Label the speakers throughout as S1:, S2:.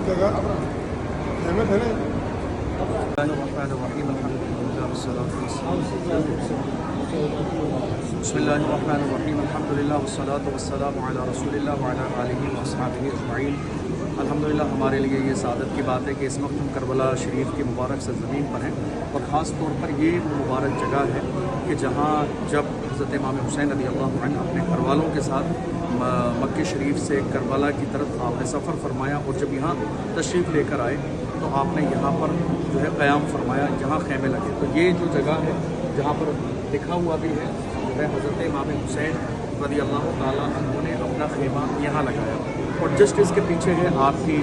S1: जगह फेमस है ना।
S2: बिस्मिल्लाहिर्रहमानिर्रहीम अल्हम्दुलिल्लाह वस्सलातु वस्सलामु अला रसूलिल्लाह व अला आलिहि व अस्हाबिहि अजमईन। अल्हम्दुलिल्लाह हमारे लिए ये सादत की बात है कि इस वक्त हम करबला शरीफ की मुबारक सरज़मीन पर हैं और ख़ास तौर पर ये वो मुबारक जगह है कि जहाँ जब हज़रत इमाम हुसैन रज़ियल्लाहु अन्हु अपने घरवालों के साथ मक्के शरीफ से करबला की तरफ आपने सफ़र फरमाया और जब यहाँ तशरीफ़ लेकर आए तो आपने यहाँ पर जो है क़याम फरमाया, जहाँ खेमे लगे। तो ये जो जगह है जहाँ पर लिखा हुआ भी है जो है हज़रत इमाम हुसैन रज़ियल्लाहु ताला अन्हु ने अपना खेमा यहाँ लगाया और जस्ट इसके पीछे है आपकी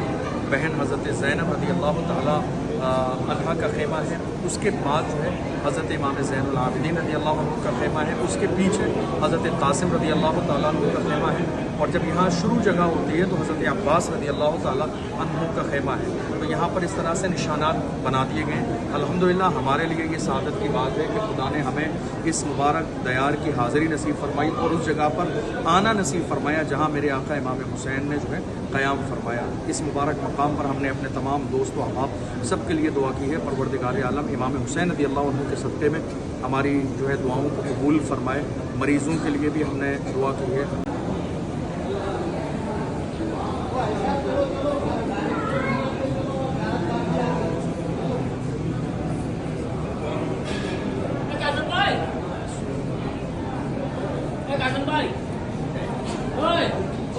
S2: बहन हज़रत ज़ैनब रज़ियल्लाहु ताला अन्हा का खेमा है। उसके बाद जो है हज़रत इमाम ज़ैनुल आबिदीन रज़ियल्लाहु अन्हु का खेमा है। उसके पीछे हज़रत कासिम रज़ियल्लाहु ताला अन्हु का खेमा है और जब यहाँ शुरू जगह होती है तो हज़रत अब्बास रज़ियल्लाहु ताला अन्हु का खेमा है। तो यहाँ पर इस तरह से निशानात बना दिए गए। अल्हम्दुलिल्लाह हमारे लिए ये सादत की बात है कि खुदा ने हमें इस मुबारक दयार की हाज़िरी नसीब फरमाई और उस जगह पर आना नसीब फरमाया जहाँ मेरे आका इमाम हुसैन ने जो है क़याम फरमाया। इस मुबारक मकाम पर हमने अपने तमाम दोस्त व अहबाब सब के लिए दुआ की है। परवरदिगार आलम इमाम हुसैन रज़ियल्लाहु अन्हु के सदक़े में हमारी जो है दुआओं को कबूल फरमाए। मरीज़ों के लिए भी हमने दुआ की है।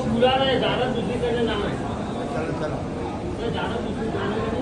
S3: बुला रहे ज़्यादा दूसरी करने ना है।
S1: चलो चलो
S3: ज़्यादा दूसरी करने का नहीं।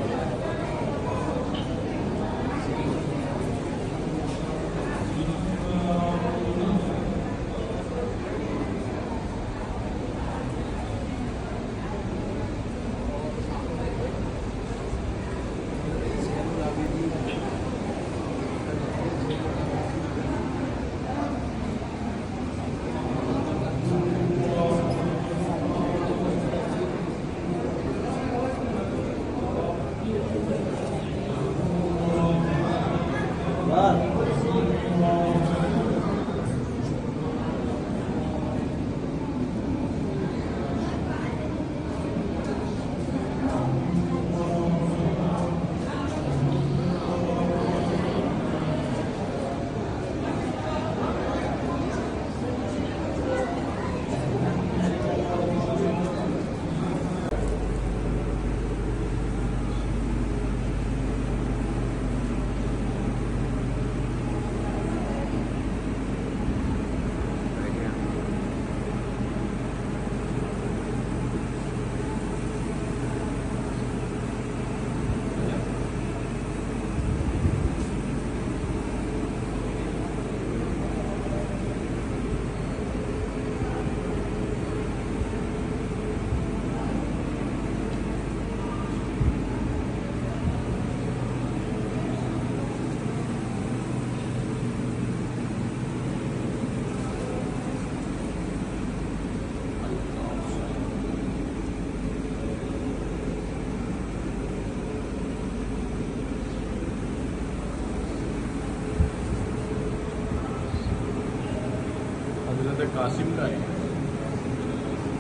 S1: कासिम का है।